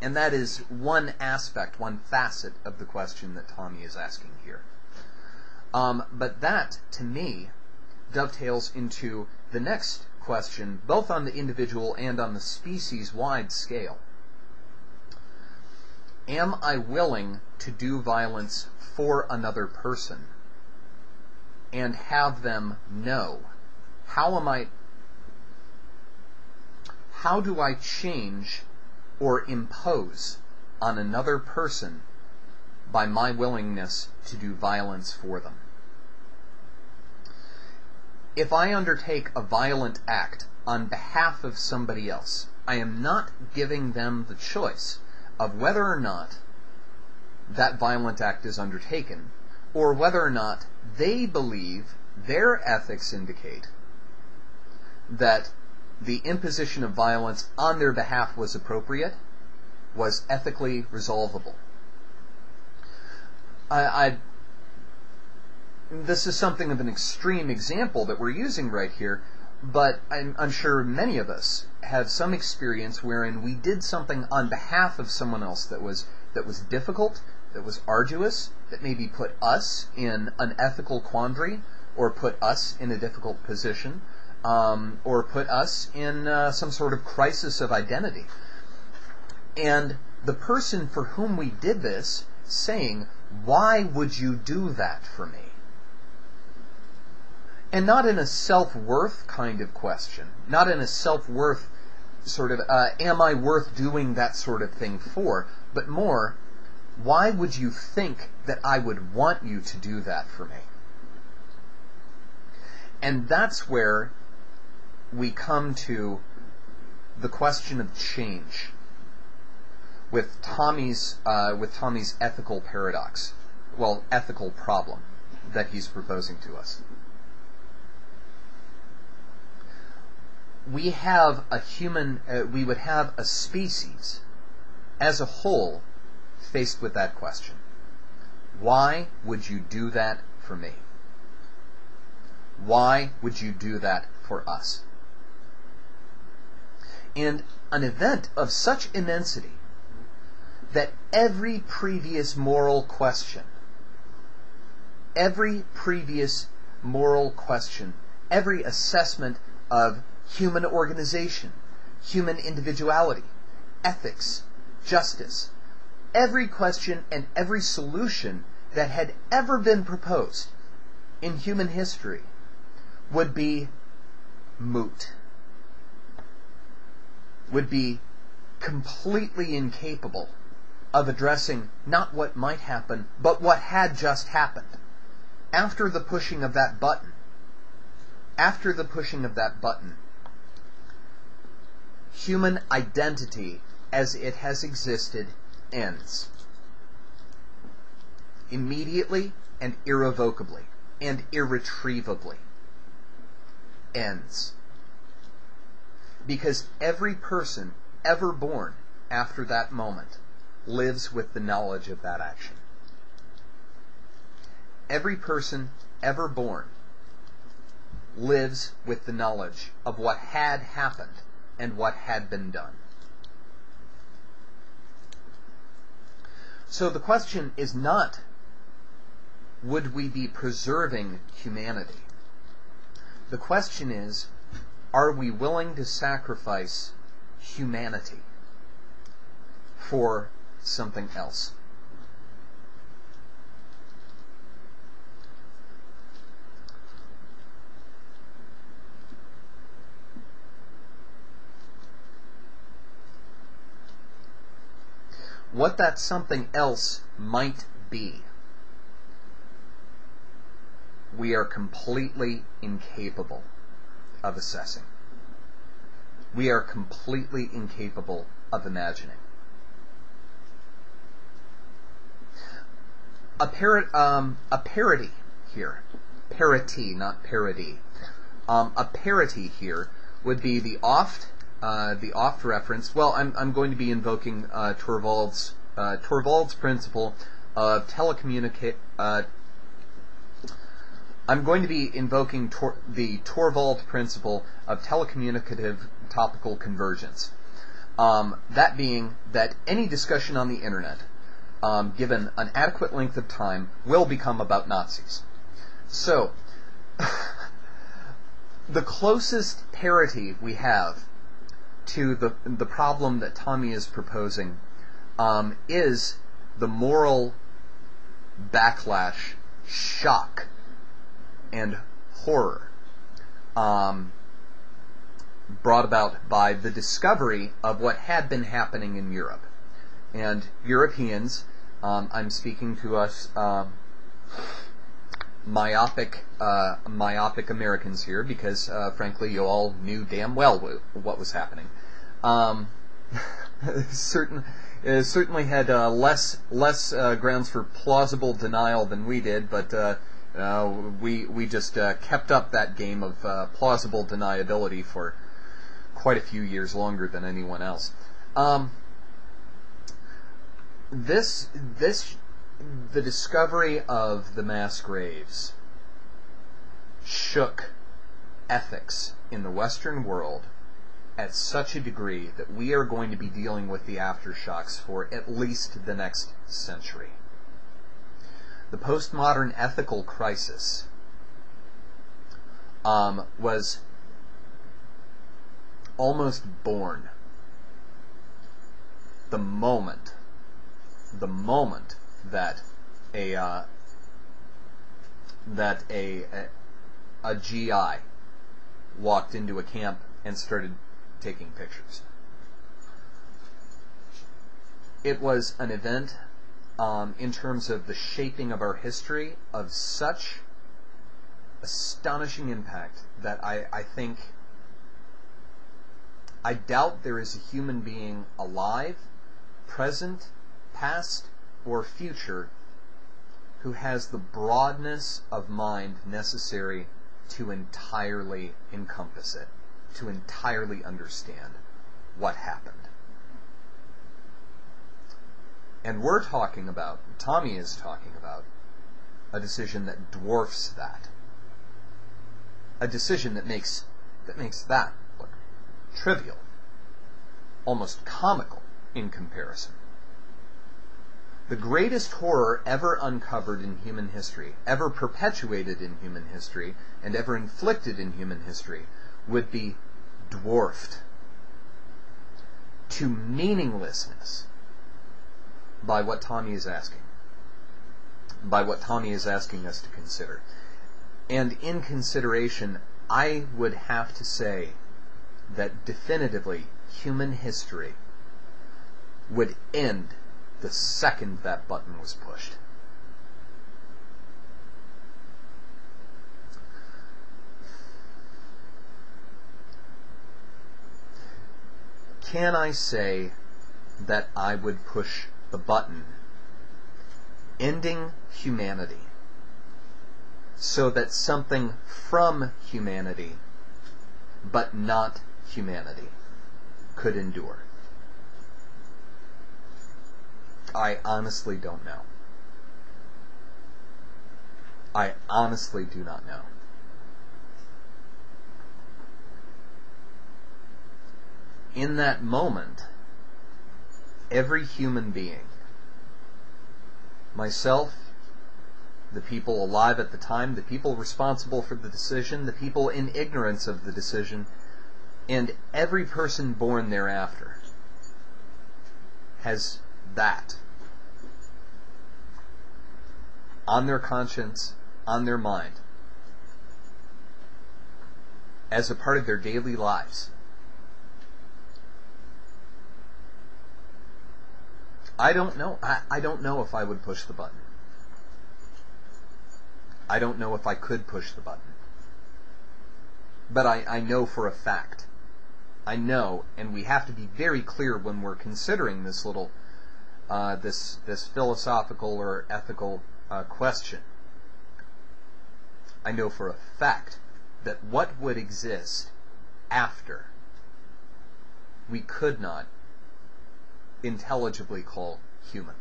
And that is one aspect, one facet of the question that Tommy is asking here. But that, to me, dovetails into the next question, both on the individual and on the species-wide scale. Am I willing to do violence for another person and have them know? How do I change or impose on another person by my willingness to do violence for them? If I undertake a violent act on behalf of somebody else, I am not giving them the choice of whether or not that violent act is undertaken, or whether or not they believe their ethics indicate that the imposition of violence on their behalf was appropriate, was ethically resolvable. This is something of an extreme example that we're using right here, but I'm sure many of us have some experience wherein we did something on behalf of someone else that was difficult, that was arduous, that maybe put us in an ethical quandary, or put us in a difficult position, or put us in some sort of crisis of identity. And the person for whom we did this saying, "Why would you do that for me?" And not in a self-worth kind of question, not in a self-worth sort of, am I worth doing that sort of thing for, but more, why would you think that I would want you to do that for me? And that's where we come to the question of change with Tommy's ethical paradox, ethical problem that he's proposing to us. We would have a species as a whole faced with that question. Why would you do that for me? Why would you do that for us? And an event of such immensity that every previous moral question, every assessment of human organization, human individuality, ethics, justice, every question and every solution that had ever been proposed in human history would be moot, would be completely incapable of addressing not what might happen, but what had just happened. After the pushing of that button, human identity as it has existed ends. Immediately and irrevocably and irretrievably ends. Because every person ever born after that moment lives with the knowledge of that action. Every person ever born lives with the knowledge of what had happened and what had been done. So the question is not, would we be preserving humanity? The question is, are we willing to sacrifice humanity for something else? What that something else might be, we are completely incapable of assessing. We are completely incapable of imagining. A parody here, parity, not parody. A parity here would be the oft reference. Well, I'm going to be invoking Torvald's principle of I'm going to be invoking the Torvald principle of telecommunicative topical convergence. That being that any discussion on the internet, given an adequate length of time, will become about Nazis. So, the closest parity we have to the problem that Tommy is proposing is the moral backlash, shock, and horror brought about by the discovery of what had been happening in Europe. And Europeans, I'm speaking to us myopic Americans here, because frankly you all knew damn well what was happening. Certainly had less grounds for plausible denial than we did, but we just kept up that game of plausible deniability for quite a few years longer than anyone else. The discovery of the mass graves shook ethics in the Western world at such a degree that we are going to be dealing with the aftershocks for at least the next century. The postmodern ethical crisis was almost born the moment that a GI walked into a camp and started taking pictures. It was an event in terms of the shaping of our history of such astonishing impact that I doubt there is a human being alive, present, past, or future who has the broadness of mind necessary to entirely encompass it, to entirely understand what happened. And Tommy is talking about, a decision that dwarfs that. A decision that makes that look trivial, almost comical in comparison. The greatest horror ever uncovered in human history, ever perpetuated in human history, and ever inflicted in human history would be dwarfed to meaninglessness by what Tommy is asking. By what Tommy is asking us to consider. And in consideration, I would have to say that definitively human history would end the second that button was pushed. Can I say that I would push the button ending humanity so that something from humanity, but not humanity, could endure? I honestly don't know. I honestly do not know. In that moment, every human being, myself, the people alive at the time, the people responsible for the decision, the people in ignorance of the decision, and every person born thereafter, has that on their conscience, on their mind, as a part of their daily lives. I don't know. I don't know if I would push the button. I don't know if I could push the button. But I know for a fact. I know, and we have to be very clear when we're considering this little, this philosophical or ethical question. I know for a fact that what would exist after we could not intelligibly call human.